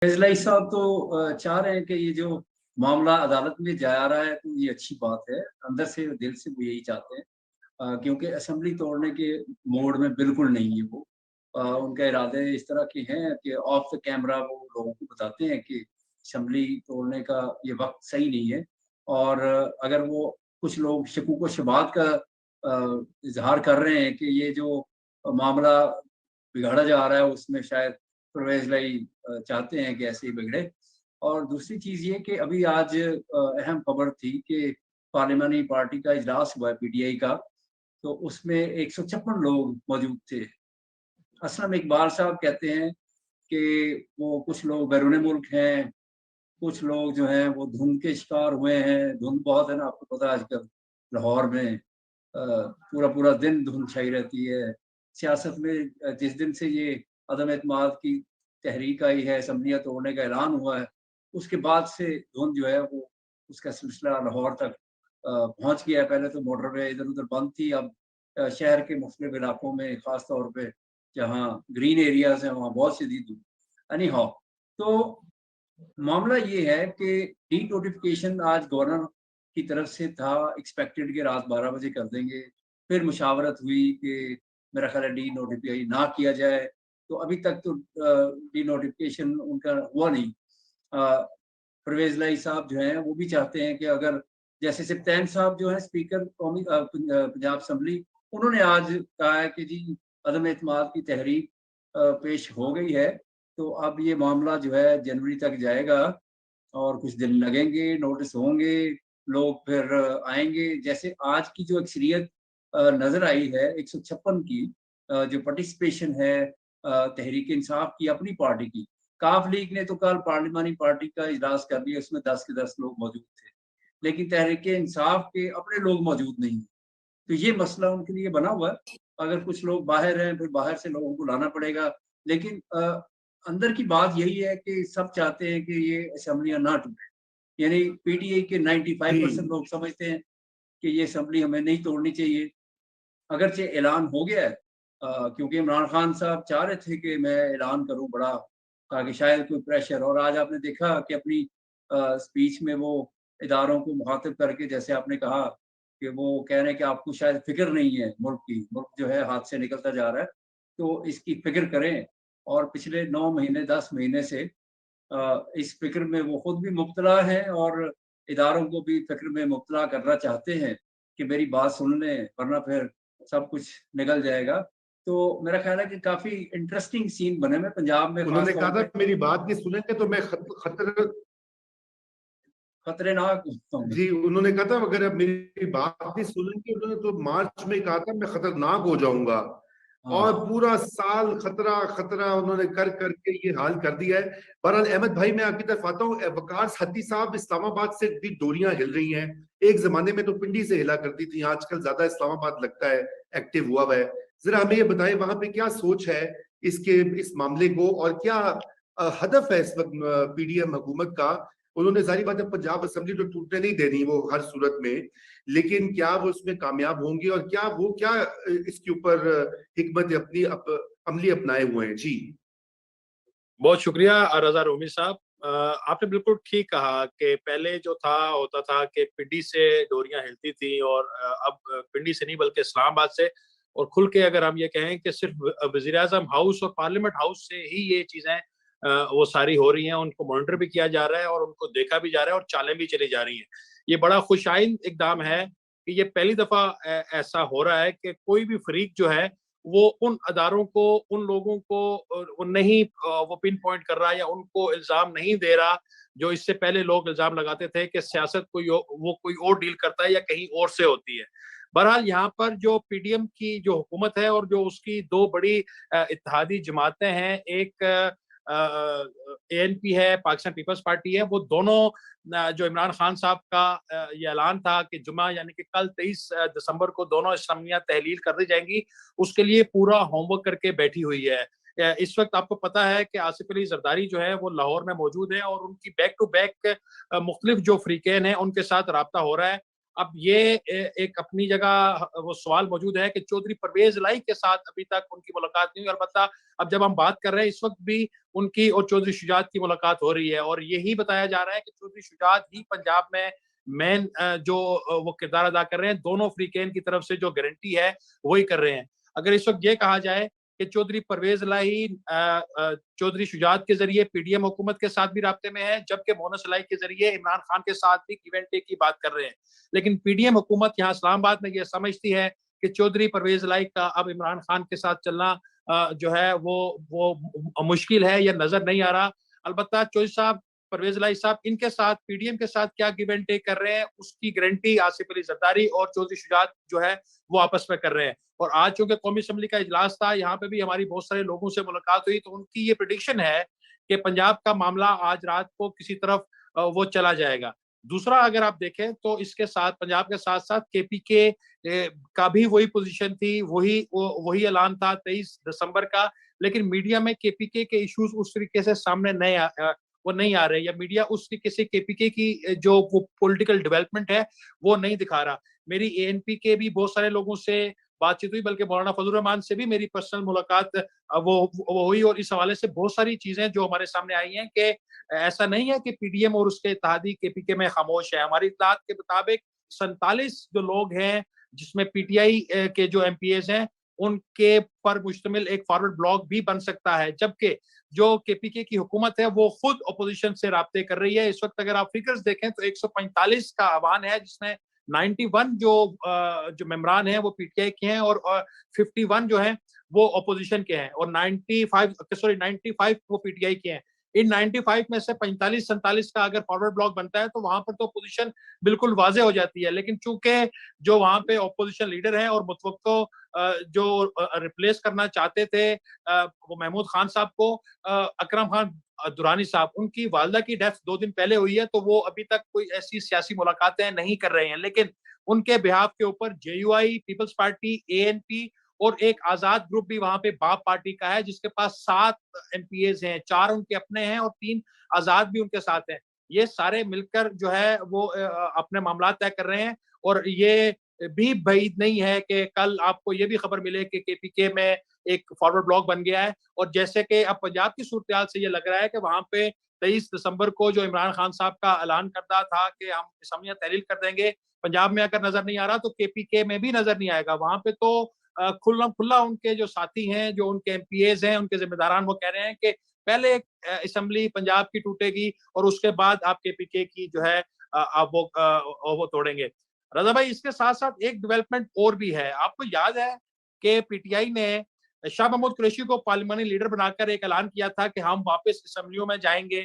फैजलाई साहब तो चाह रहे हैं कि ये जो मामला अदालत में जा रहा है तो ये अच्छी बात है। अंदर से दिल से वो यही चाहते हैं, क्योंकि असेंबली तोड़ने के मोड में बिल्कुल नहीं है वो। उनके इरादे इस तरह के हैं कि ऑफ द कैमरा वो लोगों को बताते हैं कि असेंबली तोड़ने का ये वक़्त सही नहीं है। और अगर वो कुछ लोग शकूक व शुबहात का इज़हार कर रहे हैं कि ये जो मामला बिगाड़ा जा रहा है उसमें शायद परवेज़ लाई चाहते हैं कि ऐसे ही बिगड़े। और दूसरी चीज़ ये कि अभी आज अहम खबर थी कि पार्लिमानी पार्टी का इजलास हुआ है पीटीआई का, तो उसमें 156 लोग मौजूद थे। असलम इकबाल साहब कहते हैं कि वो कुछ लोग बैरून मुल्क हैं, कुछ लोग जो हैं वो धुंध के शिकार हुए हैं। धुंध बहुत है ना, आपको पता है आजकल लाहौर में पूरा-पूरा दिन धुंध छाई रहती है। सियासत में जिस दिन से ये अदम एतमाद की तहरीक आई है, असम्बलियाँ तोड़ने का ऐलान हुआ है, उसके बाद से धुंध जो है वो उसका सिलसिला लाहौर तक पहुँच गया है। पहले तो मोटरवे इधर-उधर बंद थी, अब शहर के मुख्तलिफ इलाकों में ख़ास तौर पे जहाँ ग्रीन एरियाज़ हैं, वहाँ बहुत शदीद धूप। एनी हाउ, तो मामला ये है कि डी-नोटिफ़िकेशन आज गवर्नर की तरफ से था, एक्सपेक्टेड कि रात 12 बजे कर देंगे। फिर मुशावरत हुई कि मेरा ख़्याल है डी-नोटिफ़ाई ना किया जाए, तो अभी तक तो डी-नोटिफ़िकेशन उनका हुआ नहीं। परवेज़ लाई साहब जो हैं, वो भी चाहते हैं कि अगर जैसे सप्तान साहब जो हैं स्पीकर कौमी पंजाब असेंबली, उन्होंने आज कहा है कि जी अदम एतमाद की तहरीक पेश हो गई है, तो अब ये मामला जो है जनवरी तक जाएगा और कुछ दिन लगेंगे, नोटिस होंगे, लोग फिर आएँगे। जैसे आज की जो अक्सरियत नज़र आई है 156 की, जो पार्टिसिपेशन है तहरीक इंसाफ की अपनी पार्टी की। काफ लीग ने तो कल पार्लिमानी पार्टी का इजलास कर लिया, उसमें 10 के 10 लोग मौजूद थे। लेकिन तहरीक इंसाफ के अपने लोग मौजूद नहीं हैं। तो ये मसला उनके लिए बना हुआ है। अगर कुछ लोग बाहर हैं, फिर बाहर से लोगों को लाना पड़ेगा। लेकिन अंदर की बात यही है कि सब चाहते हैं कि ये असेंबलियाँ ना टूटें। यानी पीटीआई के 95% जी लोग समझते हैं कि ये असेंबली हमें नहीं तोड़नी चाहिए। अगरचे ऐलान हो गया है, क्योंकि इमरान खान साहब चाह रहे थे कि मैं ऐलान करूँ बड़ा, ताकि शायद कोई प्रेशर। और आज आपने देखा कि अपनी स्पीच में वो इदारों को मुखातिब करके जैसे आपने कहा कि वो कह रहे हैं कि आपको शायद फ़िक्र नहीं है मुल्क की, मुल्क जो है हाथ से निकलता जा रहा है, तो इसकी फ़िक्र करें। और पिछले 9 महीने 10 महीने से इस फ़िक्र में वो खुद भी मुब्तला हैं और इदारों को भी फ़िक्र में मुब्तला करना चाहते हैं कि मेरी बात सुन लें, वरना फिर सब कुछ निकल जाएगा। तो मेरा ख़्याल है कि काफ़ी इंटरेस्टिंग सीन बने हुए हैं पंजाब में ख़ास उन्होंने तौर कहा था पे। मेरी बात नहीं सुनेंगे तो मैं खतर खतरनाक होंगे। जी, उन्होंने कहा था अगर आप मेरी बात नहीं सुनेंगे, उन्होंने तो मार्च में कहा था मैं खतरनाक हो जाऊंगा। और हाँ, पूरा साल खतरा खतरा उन्होंने कर करके ये हाल कर दिया है। बहरहाल अहमद भाई, मैं आपकी तरफ आता हूँ। वकार हत्ती साहब, इस्लामाबाद से भी डोरियां हिल रही हैं। एक जमाने में तो पिंडी से हिला करती थी, आजकल ज्यादा इस्लामाबाद लगता है एक्टिव हुआ है। जरा हमें ये बताएं वहां पे क्या सोच है इस मामले को, और क्या हदफ है इस वक्त पीडीएम हुकूमत का। उन्होंने सारी बात है पंजाब असेंबली तो टूटने नहीं देनी वो हर सूरत में, लेकिन क्या वो उसमें कामयाब होंगे, और क्या इसके ऊपर हिकमत अपनी अमली अपनाए हुए हैं। जी बहुत शुक्रिया रजा रोमी साहब। आपने बिल्कुल ठीक कहा कि पहले जो था होता था कि पिंडी से डोरियां हिलती थी, और अब पिंडी से नहीं बल्कि इस्लामाबाद से। और खुल के अगर हम ये कहें कि सिर्फ वजीर आजम हाउस और पार्लियामेंट हाउस से ही ये चीजें वो सारी हो रही हैं, उनको मॉनिटर भी किया जा रहा है और उनको देखा भी जा रहा है और चालें भी चली जा रही हैं। ये बड़ा खुशाइन इकदाम है कि ये पहली दफा ऐसा हो रहा है कि कोई भी फरीक जो है वो उन अदारों को, उन लोगों को वो नहीं वो पिन पॉइंट कर रहा, या उनको इल्जाम नहीं दे रहा जो इससे पहले लोग इल्जाम लगाते थे कि सियासत वो कोई और डील करता है या कहीं और से होती है। बहरहाल यहाँ पर जो पीडीएम की जो हुकूमत है और जो उसकी दो बड़ी इत्तेहादी जमातें हैं, एक एएनपी है, पाकिस्तान पीपल्स पार्टी है, वो दोनों जो इमरान खान साहब का ये ऐलान था कि जुमा यानी कि कल 23 दिसंबर को दोनों असम्बलियां तहलील कर दी जाएंगी, उसके लिए पूरा होमवर्क करके बैठी हुई है। इस वक्त आपको पता है कि आसिफ अली जरदारी जो है वो लाहौर में मौजूद है और उनकी बैक टू बैक मुख्तलिफ जो फ्रीकेन है उनके साथ रब्ता हो रहा है। अब ये एक अपनी जगह वो सवाल मौजूद है कि चौधरी परवेज लाई के साथ अभी तक उनकी मुलाकात नहीं हुई। अलबत्ता अब जब हम बात कर रहे हैं इस वक्त भी ان کی اور چودھری شجاعت کی ملاقات ہو رہی ہے، اور یہی بتایا جا رہا ہے کہ چودھری شجاعت ہی پنجاب میں مین جو وہ کردار ادا کر رہے ہیں، دونوں فریقین کی طرف سے جو گارنٹی ہے وہی کر رہے ہیں۔ اگر اس وقت یہ کہا جائے کہ چودھری پرویز الہی چودھری شجاعت کے ذریعے پی ڈی ایم حکومت کے ساتھ بھی رابطے میں ہے، جبکہ مونس الہی کے ذریعے عمران خان کے ساتھ بھی گیو اینڈ ٹیک کی بات کر رہے ہیں، لیکن پی ڈی ایم حکومت یہاں اسلام آباد میں یہ سمجھتی ہے کہ چودھری پرویز الہی کا اب عمران خان کے ساتھ چلنا جو ہے وہ مشکل ہے یا نظر نہیں آ رہا۔ البتہ چودھری صاحب پرویز الہی صاحب ان کے ساتھ پی ڈی ایم کے ساتھ کیا گیو اینڈ ٹیک کر رہے ہیں، اس کی گارنٹی آصف علی زرداری اور چودھری شجاعت جو ہے وہ آپس میں کر رہے ہیں۔ اور آج چونکہ قومی اسمبلی کا اجلاس تھا، یہاں پہ بھی ہماری بہت سارے لوگوں سے ملاقات ہوئی، تو ان کی یہ پریڈکشن ہے کہ پنجاب کا معاملہ آج رات کو کسی طرف وہ چلا جائے گا۔ دوسرا اگر آپ دیکھیں تو اس کے ساتھ پنجاب کے ساتھ ساتھ کے پی کے کا بھی وہی پوزیشن تھی، وہی اعلان تھا 23 دسمبر کا، لیکن میڈیا میں کے پی کے ایشوز اس طریقے سے سامنے نہیں آ رہے، یا میڈیا اس طریقے سے کے پی کے کی جو وہ پولیٹیکل ڈیولپمنٹ ہے وہ نہیں دکھا رہا۔ میری اے این پی کے بھی بہت سارے لوگوں سے بات چیت ہوئی، بلکہ مولانا فضل الرحمان سے بھی میری پرسنل ملاقات وہ ہوئی، اور اس حوالے سے بہت ساری چیزیں جو ہمارے سامنے آئی ہیں کہ ایسا نہیں ہے کہ پی ڈی ایم اور اس کے اتحادی کے پی کے میں خاموش ہے۔ ہماری اطلاعات کے مطابق 47 جو لوگ ہیں جس میں پی ٹی آئی کے جو ایم پی ایز ہیں ان کے پر مشتمل ایک فارورڈ بلاک بھی بن سکتا ہے، جبکہ جو کے پی کے کی حکومت ہے وہ خود اپوزیشن سے رابطے کر رہی ہے۔ اس وقت اگر آپ فگرز دیکھیں تو 145 کا ایوان ہے، جس میں 91 جو ممبران ہیں وہ پی ٹی آئی کے ہیں، اور 51 جو ہیں وہ اپوزیشن کے ہیں، اور 95 وہ پی ٹی آئی کے ہیں۔ ان 95 میں سے 45-47 کا اگر فارورڈ بلاک بنتا ہے تو وہاں پر تو اپوزیشن بالکل واضح ہو جاتی ہے، لیکن چونکہ جو وہاں پہ اپوزیشن لیڈر ہیں اور متوقع جو ریپلیس کرنا چاہتے تھے وہ محمود خان صاحب کو، اکرم خان درانی صاحب، ان کی والدہ کی ڈیتھ 2 دن پہلے ہوئی ہے، تو وہ ابھی تک کوئی ایسی سیاسی ملاقاتیں نہیں کر رہے ہیں، لیکن ان کے بہاف کے اوپر J U I, Peoples Party, A N P اور ایک آزاد گروپ بھی وہاں پہ باپ پارٹی کا ہے، جس کے پاس 7 ایم پی ایز ہیں، 4 ان کے اپنے ہیں اور 3 آزاد بھی ان کے ساتھ ہیں۔ یہ سارے مل کر جو ہے وہ اپنے معاملات طے کر رہے ہیں، اور یہ بھی بعید نہیں ہے کہ کل آپ کو یہ بھی خبر ملے کہ کے پی کے میں ایک فارورڈ بلاک بن گیا ہے، اور جیسے کہ اب پنجاب کی صورتحال سے یہ لگ رہا ہے کہ وہاں پہ 23 دسمبر کو جو عمران خان صاحب کا اعلان کردہ تھا کہ ہم اسمبلیاں تحلیل کر دیں گے، پنجاب میں اگر نظر نہیں آ رہا تو کے پی کے میں بھی نظر نہیں آئے گا۔ وہاں پہ تو کھلا ان کے جو ساتھی ہیں، جو ان کے ایم پی ایز ہیں، ان کے ذمہ داران، وہ کہہ رہے ہیں کہ پہلے اسمبلی پنجاب کی ٹوٹے گی اور اس کے بعد آپ کے پی کے کی جو ہے وہ توڑیں گے۔ رضا بھائی، اس کے ساتھ ساتھ ایک ڈیولپمنٹ اور بھی ہے۔ آپ کو یاد ہے کہ پی ٹی آئی نے شاہ محمود قریشی کو پارلیمانی لیڈر بنا کر ایک اعلان کیا تھا کہ ہم واپس اسمبلیوں میں جائیں گے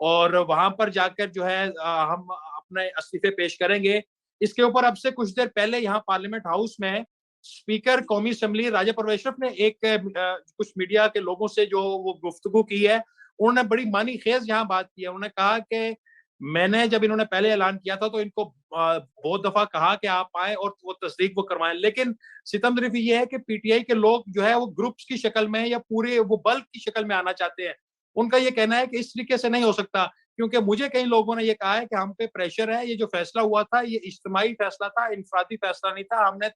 اور وہاں پر جا کر جو ہے ہم اپنے استعفے پیش کریں گے۔ اس کے اوپر اب سے کچھ دیر پہلے یہاں پارلیمنٹ ہاؤس میں اسپیکر قومی اسمبلی راجہ پرویشرف نے ایک کچھ میڈیا کے لوگوں سے جو وہ گفتگو کی ہے، انہوں نے بڑی معنی خیز یہاں بات کی ہے۔ انہوں نے کہا کہ میں نے جب انہوں نے پہلے اعلان کیا تھا تو ان کو بہت دفعہ کہا کہ آپ آئیں اور وہ تصدیق وہ کروائیں، لیکن ستم ظریف یہ ہے کہ پی ٹی آئی کے لوگ جو ہے وہ گروپس کی شکل میں یا پورے وہ بلک کی شکل میں آنا چاہتے ہیں۔ ان کا یہ کہنا ہے کہ اس طریقے سے نہیں ہو سکتا، کیونکہ مجھے کئی لوگوں نے یہ کہا ہے کہ ہم پہ پریشر ہے، یہ جو فیصلہ ہوا تھا یہ اجتماعی فیصلہ تھا، انفرادی فیصلہ نہیں تھا، ہم نے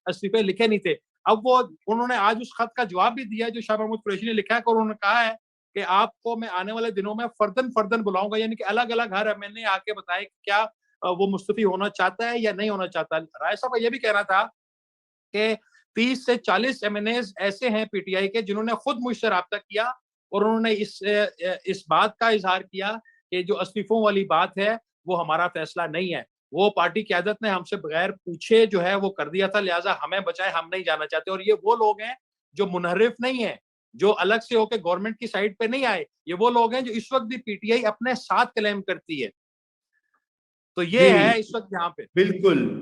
استعفے لکھے نہیں تھے۔ اب انہوں نے آج اس خط کا جواب بھی دیا جو شاہ محمود قریشی نے لکھا ہے، اور انہوں نے کہا ہے کہ آپ کو میں آنے والے دنوں میں فردن بلاؤں گا، یعنی کہ الگ الگ ہر ایم این اے آ کے بتائے کہ کیا وہ مستعفی ہونا چاہتا ہے یا نہیں ہونا چاہتا۔ رائے صاحب کا یہ بھی کہنا تھا کہ 30 سے 40 ایم این ایز ایسے ہیں پی ٹی آئی کے جنہوں نے خود مجھ سے رابطہ کیا اور انہوں نے اس بات کا اظہار کیا کہ جو استعفوں والی بات ہے وہ ہمارا فیصلہ نہیں ہے، وہ پارٹی قیادت نے ہم سے بغیر پوچھے جو ہے وہ کر دیا تھا، لہٰذا ہمیں بچائے، ہم نہیں جانا چاہتے۔ اور یہ وہ لوگ ہیں جو منحرف نہیں ہیں، جو الگ سے ہو کے گورنمنٹ کی سائڈ پہ نہیں آئے، یہ وہ لوگ ہیں جو اس وقت بھی پی ٹی آئی اپنے ساتھ کلیم کرتی ہے۔ تو یہ ہے اس وقت یہاں پہ بالکل